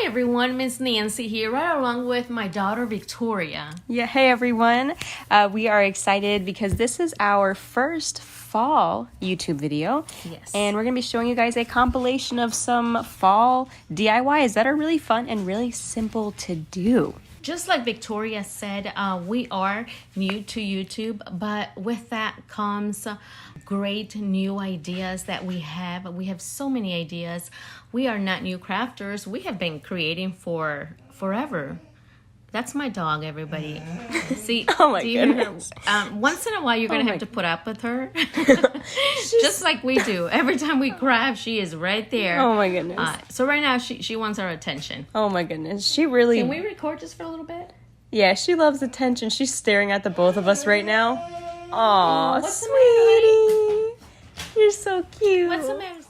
everyone, Miss Nancy here, right along with my daughter Victoria. Yeah, hey everyone. We are excited because this is our first fall YouTube video. Yes. And we're going to be showing you guys a compilation of some fall DIYs that are really fun and really simple to do. Just like Victoria said, we are new to YouTube, but with that comes great new ideas that we have. We have so many ideas. We are not new crafters. We have been creating for forever. That's my dog, everybody. See, Oh my do you hear goodness. her? Once in a while, you're going to have to put up with her. Just like we do. Every time we grab, she is right there. Oh my goodness. So right now, she wants our attention. Oh my goodness. She really... Can we record just for a little bit? Yeah, she loves attention. She's staring at the both of us right now. Aw, What's the matter, sweetie. You're so cute. What's the matter, sweetie?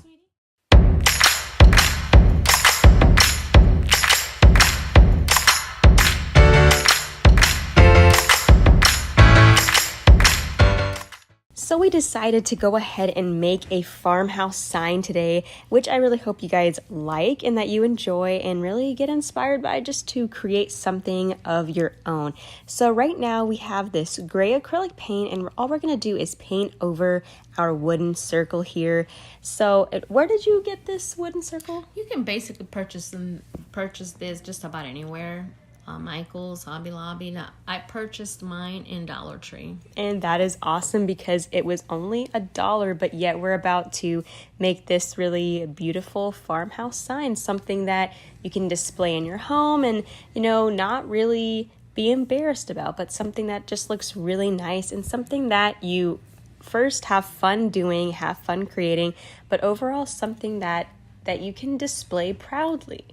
So we decided to go ahead and make a farmhouse sign today, which I really hope you guys like and that you enjoy and really get inspired by, just to create something of your own. So right now we have this gray acrylic paint, and all we're going to do is paint over our wooden circle here. So where did you get this wooden circle? You can basically purchase this just about anywhere. Michael's, Hobby Lobby. Now, I purchased mine in Dollar Tree. And that is awesome because it was only $1, but yet we're about to make this really beautiful farmhouse sign, something that you can display in your home and, you know, not really be embarrassed about, but something that just looks really nice and something that you first have fun doing, have fun creating, but overall something that you can display proudly.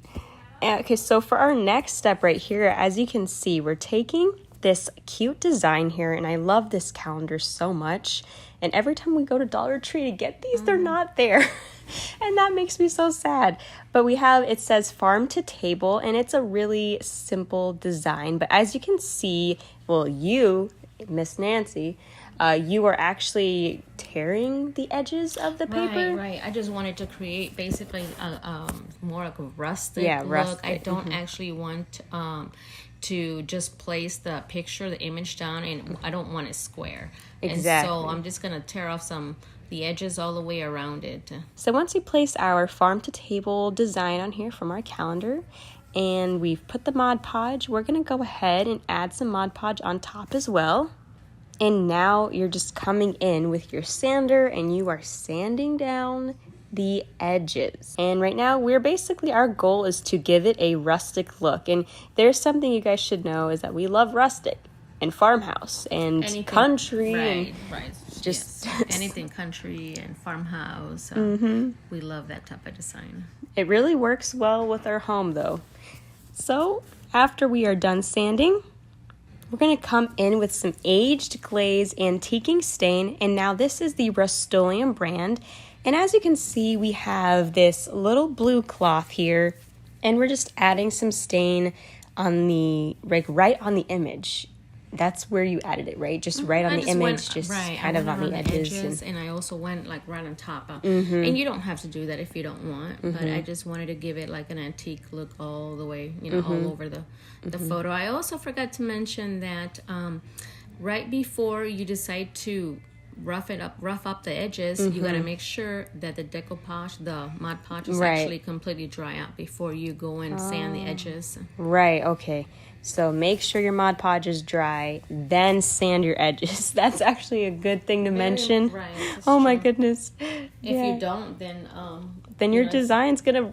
Okay, so for our next step right here, as you can see, we're taking this cute design here, and I love this calendar so much. And every time we go to Dollar Tree to get these, they're not there. And that makes me so sad. But it says farm to table, and it's a really simple design. But as you can see, well, you, Miss Nancy, you are actually tearing the edges of the paper. Right. I just wanted to create basically more like a rustic look. Rustic. I don't actually want to just place the picture, the image down, and I don't want it square. Exactly. And so I'm just going to tear off the edges all the way around it. So once we place our farm to table design on here from our calendar, and we've put the Mod Podge, we're going to go ahead and add some Mod Podge on top as well. And now you're just coming in with your sander and you are sanding down the edges. And right now our goal is to give it a rustic look. And there's something you guys should know is that we love rustic and farmhouse and country. Right. Just anything country and farmhouse. We love that type of design. It really works well with our home though. So after we are done sanding, we're going to come in with some aged glaze antiquing stain, and now this is the Rust-Oleum brand. And as you can see, we have this little blue cloth here, and we're just adding some stain on right on the image. That's where you added it, right? Just right on the image, kind of on the edges. And I also went like right on top. And you don't have to do that if you don't want, but I just wanted to give it like an antique look all the way, all over the photo. I also forgot to mention that right before you decide to rough up the edges, you got to make sure that the decoupage, the Mod Podge, is actually completely dry out before you go and sand the edges. Right, okay. So make sure your Mod Podge is dry, then sand your edges. That's actually a good thing to mention. Right. Oh my goodness. If you don't, then your design's gonna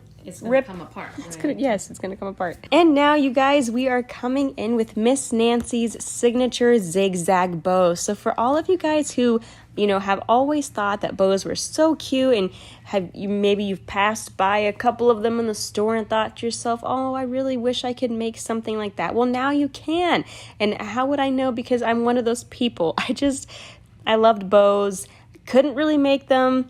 come apart. Right? It's gonna come apart. And now, you guys, we are coming in with Miss Nancy's signature zigzag bow. So for all of you guys who have always thought that bows were so cute, and you've passed by a couple of them in the store and thought to yourself, oh, I really wish I could make something like that. Well, now you can. And how would I know? Because I'm one of those people. I loved bows, couldn't really make them.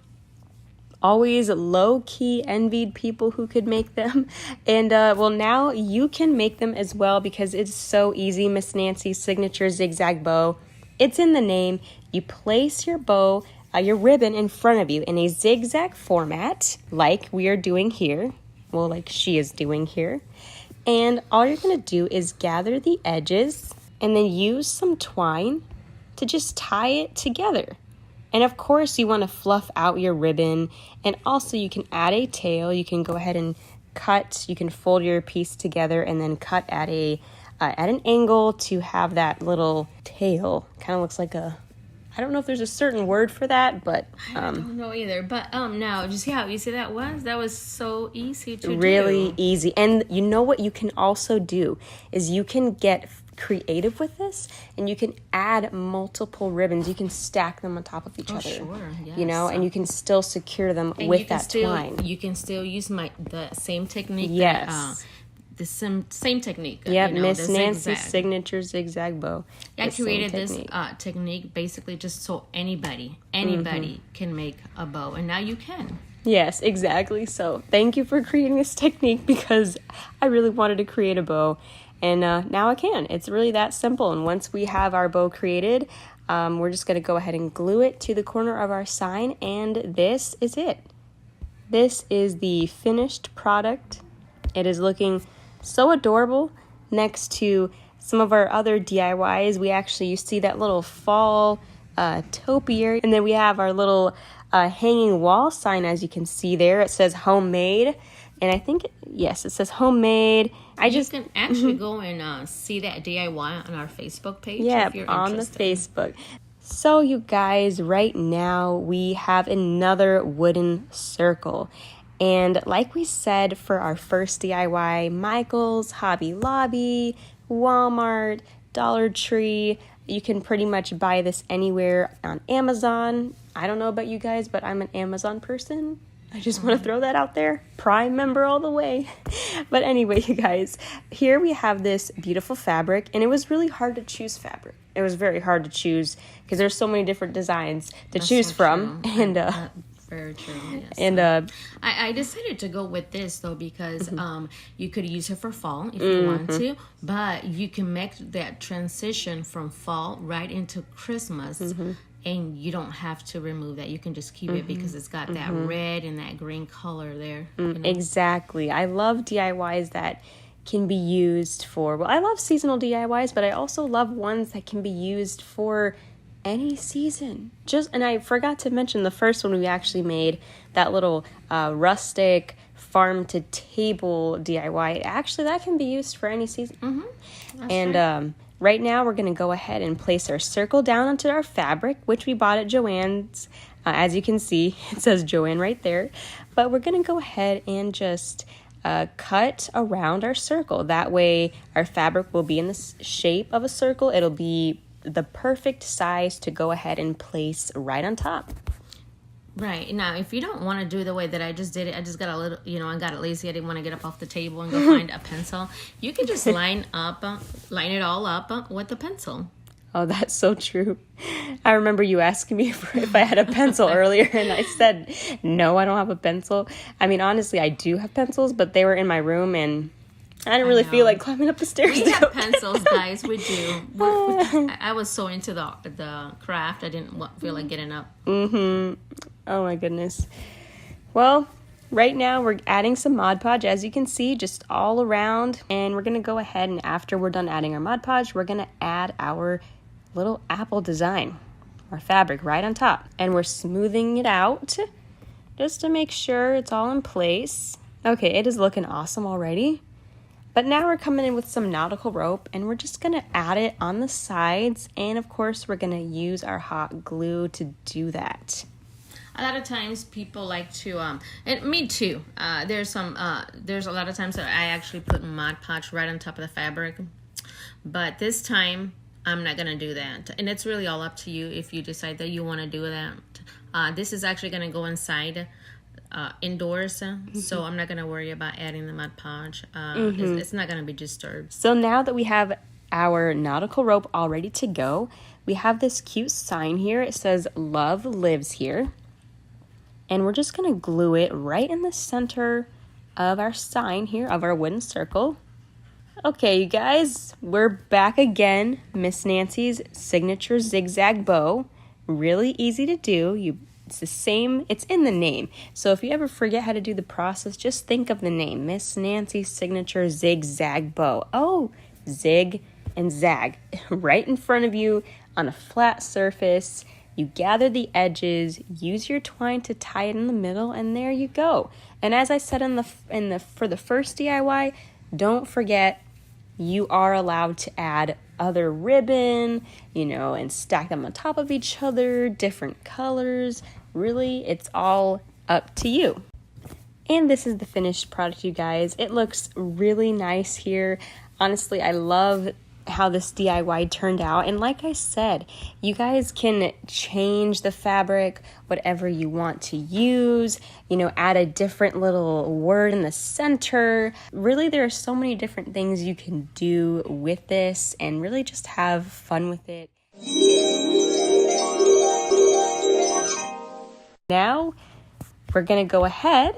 Always low-key envied people who could make them. And now you can make them as well because it's so easy. Miss Nancy's signature zigzag bow. It's in the name. You place your bow, your ribbon in front of you in a zigzag format like we are doing here. well, like she is doing here. And all you're going to do is gather the edges and then use some twine to just tie it together. And of course, you want to fluff out your ribbon. And also you can add a tail. You can go ahead and cut. You can fold your piece together and then cut at an angle to have that little tail. Kind of looks like a, I don't know if there's a certain word for that, but I don't know either. But now, did you see how easy that was? That was so easy to do. Really easy. And you know what you can also do is you can get creative with this, and you can add multiple ribbons. You can stack them on top of each other. Sure, yes. You know, and you can still secure them and with that twine. You can still use the same technique. Yes. The same technique. Yep, Miss Nancy's signature zigzag bow. I created this technique basically just so anybody can make a bow, and now you can. Yes, exactly. So thank you for creating this technique, because I really wanted to create a bow, and now I can. It's really that simple. And once we have our bow created, we're just going to go ahead and glue it to the corner of our sign, and this is it. This is the finished product. It is looking so adorable next to some of our other DIYs. You see that little fall topiary, and then we have our little hanging wall sign. As you can see there, it says homemade, and I think it says homemade. You can actually go and see that DIY on our Facebook page. Yeah, if you're on the interested. Facebook. So you guys, right now we have another wooden circle. And like we said, for our first DIY, Michael's, Hobby Lobby, Walmart, Dollar Tree, you can pretty much buy this anywhere on Amazon. I don't know about you guys, but I'm an Amazon person. I just want to throw that out there. Prime member all the way. But anyway, you guys, here we have this beautiful fabric, and it was really hard to choose fabric. It was very hard to choose because there's so many different designs to choose from. True. And very true. Yes. And I decided to go with this though because you could use it for fall if you want to, but you can make that transition from fall right into Christmas. And you don't have to remove that. You can just keep it because it's got that red and that green color there. You know? Exactly. I love DIYs that can be used for, well, I love seasonal DIYs, but I also love ones that can be used for any season. And I forgot to mention the first one we actually made, that little rustic farm to table DIY. Actually, that can be used for any season. And right. Right now, we're going to go ahead and place our circle down onto our fabric, which we bought at Joann's. As you can see, it says Joann right there. But we're going to go ahead and just cut around our circle. That way, our fabric will be in the shape of a circle. It'll be the perfect size to go ahead and place right on top. Right. Now, if you don't want to do the way that I just did it, I just got a little, I got lazy. I didn't want to get up off the table and go find a pencil. You can just line it all up with a pencil. Oh, that's so true. I remember you asking me if I had a pencil earlier, and I said, no, I don't have a pencil. I mean, honestly, I do have pencils, but they were in my room, and I didn't really feel like climbing up the stairs. We have pencils, guys. We do. I was so into the craft, I didn't feel like getting up. Oh my goodness. Well, right now we're adding some Mod Podge, as you can see, just all around. And we're going to go ahead, and after we're done adding our Mod Podge, we're going to add our little apple design, our fabric right on top. And we're smoothing it out just to make sure it's all in place. Okay, it is looking awesome already. But now we're coming in with some nautical rope, and we're just going to add it on the sides. And of course, we're going to use our hot glue to do that. A lot of times people like to, and me too, there's a lot of times that I actually put Mod Podge right on top of the fabric. But this time, I'm not going to do that. And it's really all up to you if you decide that you want to do that. This is actually going to go inside indoors, so I'm not going to worry about adding the Mod Podge. It's not going to be disturbed. So now that we have our nautical rope all ready to go, we have this cute sign here. It says Love Lives Here. And we're just going to glue it right in the center of our sign here, of our wooden circle. Okay, you guys, we're back again. Miss Nancy's signature zigzag bow. Really easy to do. You It's the same, it's in the name. So if you ever forget how to do the process, just think of the name, Miss Nancy's Signature Zigzag Bow. Oh, zig and zag right in front of you on a flat surface. You gather the edges, use your twine to tie it in the middle, and there you go. And as I said for the first DIY, don't forget you are allowed to add other ribbon, and stack them on top of each other, different colors. Really, it's all up to you. And this is the finished product, you guys. It looks really nice here. Honestly, I love how this DIY turned out. And like I said, you guys can change the fabric, whatever you want to use, add a different little word in the center. Really, there are so many different things you can do with this and really just have fun with it. Now, we're gonna go ahead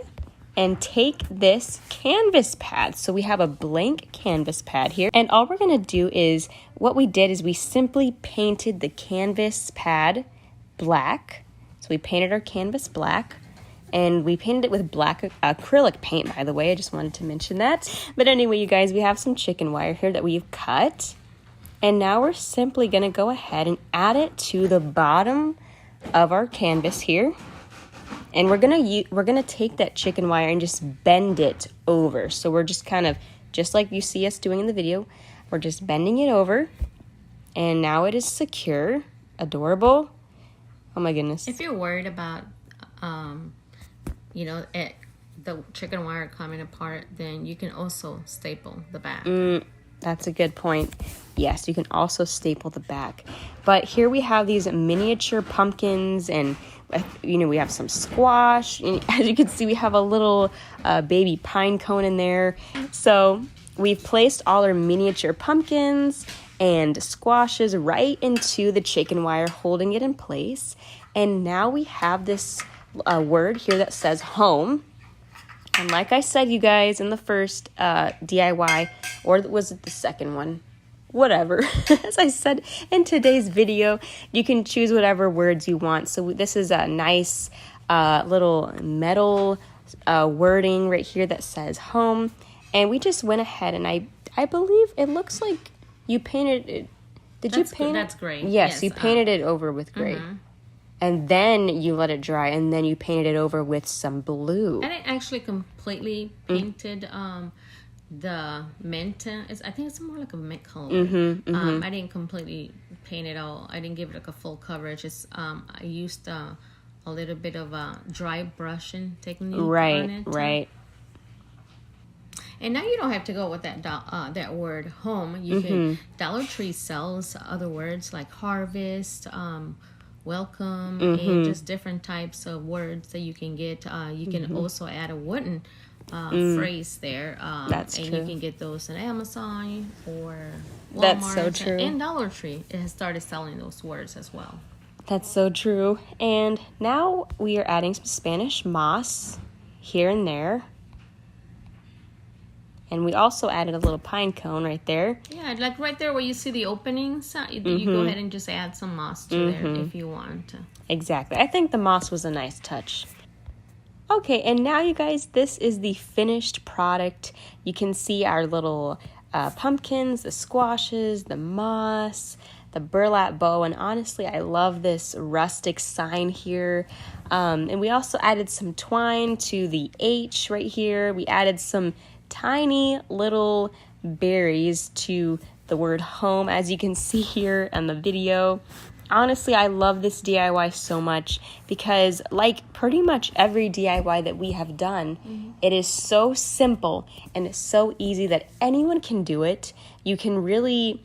and take this canvas pad. So we have a blank canvas pad here. And all we're gonna do is, what we did is we simply painted the canvas pad black. So we painted our canvas black, and we painted it with black acrylic paint, by the way. I just wanted to mention that. But anyway, you guys, we have some chicken wire here that we've cut. And now we're simply gonna go ahead and add it to the bottom of our canvas here. And we're gonna take that chicken wire and just bend it over. So we're just kind of, just like you see us doing in the video, we're just bending it over. And now it is secure, adorable. Oh my goodness. If you're worried about, the chicken wire coming apart, then you can also staple the back. That's a good point. Yes, you can also staple the back. But here we have these miniature pumpkins, and we have some squash. And as you can see, we have a little baby pine cone in there. So we've placed all our miniature pumpkins and squashes right into the chicken wire, holding it in place. And now we have this word here that says home. And like I said, you guys, in the first DIY, or was it the second one? Whatever. As I said in today's video, you can choose whatever words you want. So this is a nice little metal wording right here that says home. And we just went ahead, and I believe it looks like you painted it. Did you paint it? That's gray. Yes, you painted it over with gray. Mm-hmm. And then you let it dry, and then you painted it over with some blue. And I actually completely painted the mint. I think it's more like a mint color. I didn't completely paint it all. I didn't give it like a full coverage. I used a little bit of a dry brushing technique on it. Right. And now you don't have to go with that word home. You can, Dollar Tree sells other words like harvest, welcome, and just different types of words that you can get. You can also add a wooden phrase there. That's and true. You can get those on Amazon or Walmart. That's so true. And Dollar Tree. It has started selling those words as well. That's so true. And now we are adding some Spanish moss here and there. And we also added a little pine cone right there. Yeah, like right there where you see the openings, you go ahead and just add some moss to there if you want. Exactly. I think the moss was a nice touch. Okay, and now you guys, this is the finished product. You can see our little pumpkins, the squashes, the moss, the burlap bow, and honestly, I love this rustic sign here. And we also added some twine to the H right here. We added some tiny little berries to the word home, as you can see here in the video. Honestly, I love this DIY so much because, like pretty much every DIY that we have done, it is so simple and it's so easy that anyone can do it. You can really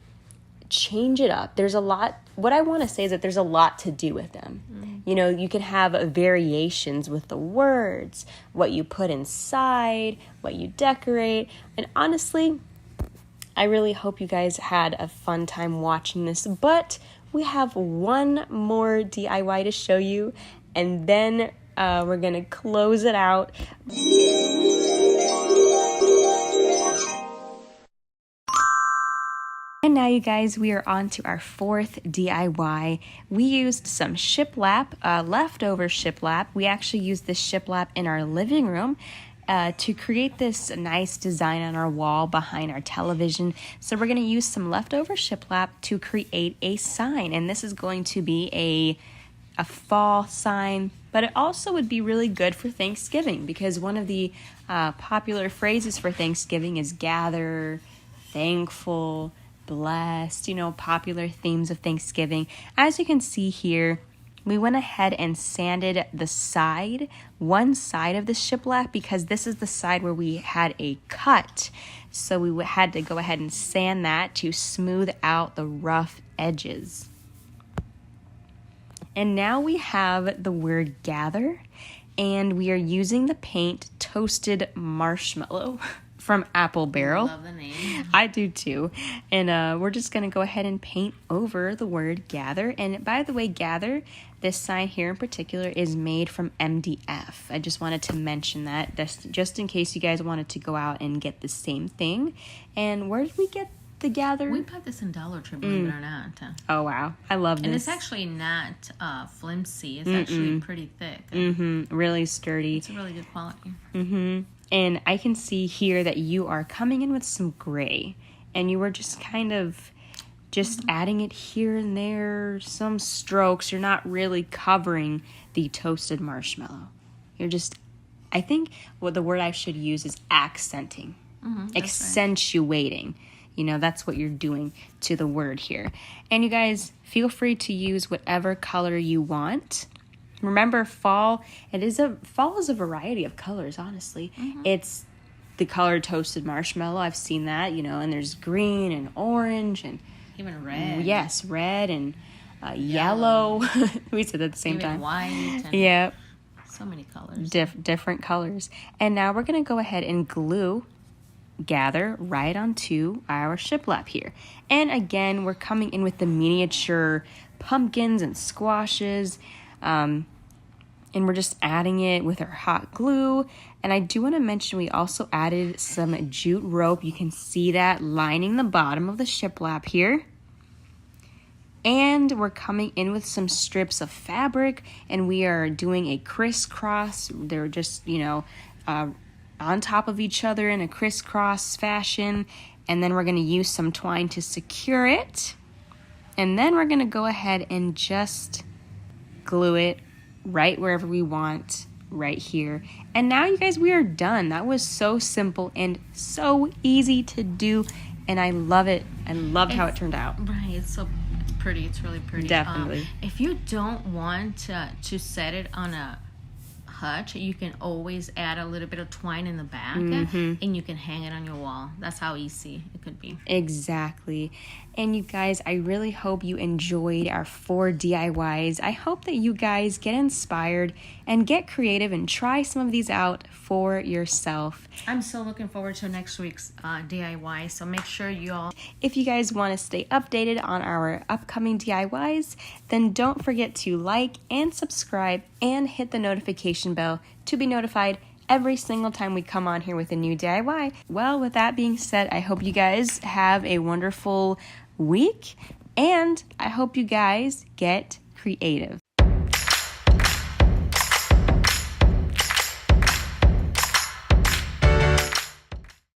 change it up. There's a lot. What I want to say is that there's a lot to do with them. You can have variations with the words, what you put inside, what you decorate. And honestly, I really hope you guys had a fun time watching this. But we have one more DIY to show you, and then we're going to close it out. And now, you guys, we are on to our fourth DIY. We used some shiplap, leftover shiplap. We actually used this shiplap in our living room to create this nice design on our wall behind our television. So we're going to use some leftover shiplap to create a sign. And this is going to be a fall sign, but it also would be really good for Thanksgiving, because one of the popular phrases for Thanksgiving is gather, thankful, blessed, popular themes of Thanksgiving. As you can see here, we went ahead and sanded the one side of the shiplap, because this is the side where we had a cut. So we had to go ahead and sand that to smooth out the rough edges. And now we have the word gather, and we are using the paint Toasted Marshmallow from Apple Barrel. I love the name. I do too. And we're just going to go ahead and paint over the word gather. And by the way, gather, this sign here in particular, is made from MDF. I just wanted to mention that, just in case you guys wanted to go out and get the same thing. And where did we get the gather? We bought this in Dollar Tree, believe it or not. Oh, wow. I love this. And it's actually not flimsy. It's actually pretty thick. Really sturdy. It's a really good quality. And I can see here that you are coming in with some gray, and you were just kind of adding it here and there, some strokes. You're not really covering the toasted marshmallow. I think what the word I should use is accenting, accentuating. Right. That's what you're doing to the word here. And you guys, feel free to use whatever color you want. Remember, fall is a variety of colors, honestly. It's the color toasted marshmallow. I've seen that, and there's green and orange and even red. Yes, red and yellow. We said that at the same time. White. And yeah. So many colors. Different colors. And now we're going to go ahead and glue gather right onto our shiplap here. And again, we're coming in with the miniature pumpkins and squashes. And we're just adding it with our hot glue. And I do want to mention we also added some jute rope. You can see that lining the bottom of the shiplap here. And we're coming in with some strips of fabric, and we are doing a crisscross. They're just, on top of each other in a crisscross fashion. And then we're going to use some twine to secure it. And then we're going to go ahead and just glue it right wherever we want, right here. And now, you guys, we are done. That was so simple and so easy to do, and I love it. I loved how it turned out. Right, it's pretty. It's really pretty. Definitely. If you don't want to set it on a hutch, you can always add a little bit of twine in the back, and you can hang it on your wall. That's how easy it could be. Exactly. And you guys, I really hope you enjoyed our 4 DIYs. I hope that you guys get inspired and get creative and try some of these out for yourself. I'm so looking forward to next week's DIY, so make sure you all... If you guys want to stay updated on our upcoming DIYs, then don't forget to like and subscribe and hit the notification bell to be notified every single time we come on here with a new DIY. Well, with that being said, I hope you guys have a wonderful week, and I hope you guys get creative.